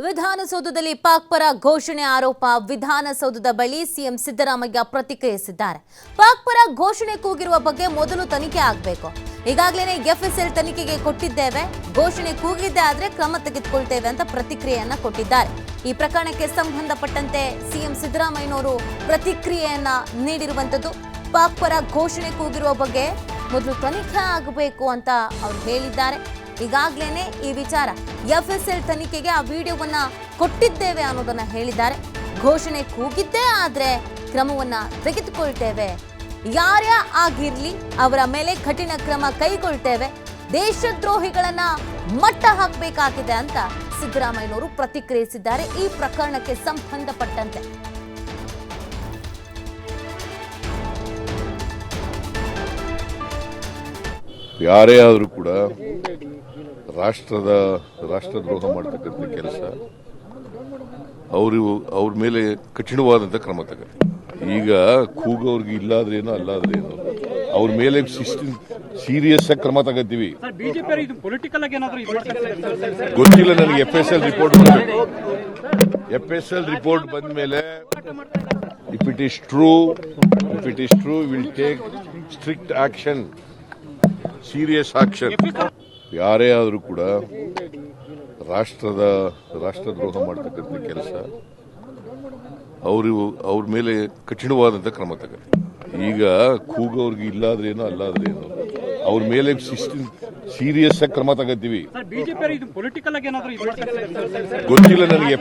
ವಿಧಾನಸೌಧದಲ್ಲಿ ಪಾಕ್ ಪರ ಘೋಷಣೆ ಆರೋಪ. ವಿಧಾನಸೌಧದ ಬಳಿ ಸಿಎಂ ಸಿದ್ದರಾಮಯ್ಯ ಪ್ರತಿಕ್ರಿಯಿಸಿದ್ದಾರೆ. ಪಾಕ್ ಪರ ಘೋಷಣೆ ಕೂಗಿರುವ ಬಗ್ಗೆ ಮೊದಲು ತನಿಖೆ ಆಗಬೇಕು. ಈಗಾಗಲೇ ಎಫ್ಎಸ್ಎಲ್ ತನಿಖೆಗೆ ಕೊಟ್ಟಿದ್ದೇವೆ, ಘೋಷಣೆ ಕೂಗಿದ್ದೇ ಆದ್ರೆ ಕ್ರಮ ತೆಗೆದುಕೊಳ್ತೇವೆ ಅಂತ ಪ್ರತಿಕ್ರಿಯೆಯನ್ನ ಕೊಟ್ಟಿದ್ದಾರೆ. ಈ ಪ್ರಕರಣಕ್ಕೆ ಸಂಬಂಧಪಟ್ಟಂತೆ ಸಿಎಂ ಸಿದ್ದರಾಮಯ್ಯನವರು ಪ್ರತಿಕ್ರಿಯೆಯನ್ನ ನೀಡಿರುವಂತದ್ದು. ಪಾಕ್ ಪರ ಘೋಷಣೆ ಕೂಗಿರುವ ಬಗ್ಗೆ ಮೊದಲು ತನಿಖೆ ಆಗಬೇಕು ಅಂತ ಅವರು ಹೇಳಿದ್ದಾರೆ. ಈಗಾಗಲೇ ಈ ವಿಚಾರ ಎಫ್ಎಸ್ಎಲ್ ತನಿಖೆಗೆ ಆ ವಿಡಿಯೋವನ್ನ ಕೊಟ್ಟಿದ್ದೇವೆ ಅನ್ನೋದನ್ನ ಹೇಳಿದ್ದಾರೆ. ಘೋಷಣೆ ಕೂಗಿದ್ದೇ ಆದ್ರೆ ಕ್ರಮವನ್ನ ತೆಗೆದುಕೊಳ್ತೇವೆ, ಯಾರೇ ಆಗಿರ್ಲಿ ಅವರ ಮೇಲೆ ಕಠಿಣ ಕ್ರಮ ಕೈಗೊಳ್ತೇವೆ, ದೇಶದ್ರೋಹಿಗಳನ್ನ ಮಟ್ಟ ಹಾಕಬೇಕಾಗಿದೆ ಅಂತ ಸಿದ್ದರಾಮಯ್ಯನವರು ಪ್ರತಿಕ್ರಿಯಿಸಿದ್ದಾರೆ ಈ ಪ್ರಕರಣಕ್ಕೆ ಸಂಬಂಧಪಟ್ಟಂತೆ. ಯಾರೇ ಆದರೂ ಕೂಡ ರಾಷ್ಟ್ರದ್ರೋಹ ಮಾಡತಕ್ಕಂಥ ಕೆಲಸ ಅವ್ರ ಮೇಲೆ ಕಠಿಣವಾದಂಥ ಕ್ರಮ ತಗತ್ತೆ. ಈಗ ಕೂಗೋರ್ಗೆ ಇಲ್ಲಾದ್ರೇನೋ ಅಲ್ಲಾದ್ರೇನೋ ಅವ್ರ ಮೇಲೆ ಸೀರಿಯಸ್ ಆಗಿ ಕ್ರಮ ತಗತ್ತೀವಿ. ಗೊತ್ತಿಲ್ಲ ನನಗೆ. ಎಫ್ಎಸ್ಎಲ್ ರಿಪೋರ್ಟ್ ಬಂದ ಮೇಲೆ if it is true will take strict action, serious action. ಯಾರೇ ಆದರೂ ಕೂಡ ರಾಷ್ಟ್ರದ್ರೋಹ ಮಾಡತಕ್ಕಂಥ ಕೆಲಸ ಅವ್ರ ಮೇಲೆ ಕಠಿಣವಾದಂಥ ಕ್ರಮ ತಗತ್ತೆ. ಈಗ ಕೂಗೋರ್ಗೆ ಇಲ್ಲಾದ್ರೇನೋ ಅಲ್ಲಾದ್ರೇನೋ ಅವ್ರ ಮೇಲೆ ಸೀರಿಯಸ್ ಆಗಿ ಕ್ರಮ ತಗತ್ತೀವಿ. ಗೊತ್ತಿಲ್ಲ ನನಗೆ.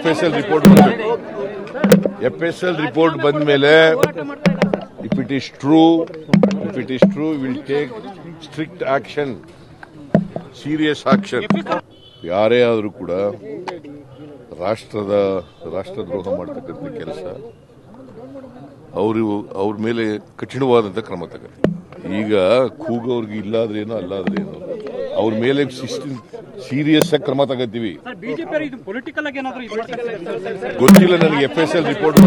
ಎಫ್ಎಸ್ಎಲ್ ರಿಪೋರ್ಟ್ ಬಂದ ಮೇಲೆ if it is true will take strict action, serious action. ಯಾರೇ ಆದರೂ ಕೂಡ ರಾಷ್ಟ್ರದ್ರೋಹ ಮಾಡತಕ್ಕಂಥ ಕೆಲಸ ಅವ್ರ ಮೇಲೆ ಕಠಿಣವಾದಂಥ ಕ್ರಮ ತಗತ್ತೆ. ಈಗ ಕೂಗೋರ್ಗೆ ಇಲ್ಲಾದ್ರೇನೋ ಅಲ್ಲಾದ್ರೇನೋ ಅವ್ರ ಮೇಲೆ ಸೀರಿಯಸ್ ಆಗಿ ಕ್ರಮ ತಗತ್ತೀವಿ. ಗೊತ್ತಿಲ್ಲ ನನಗೆ. FSL report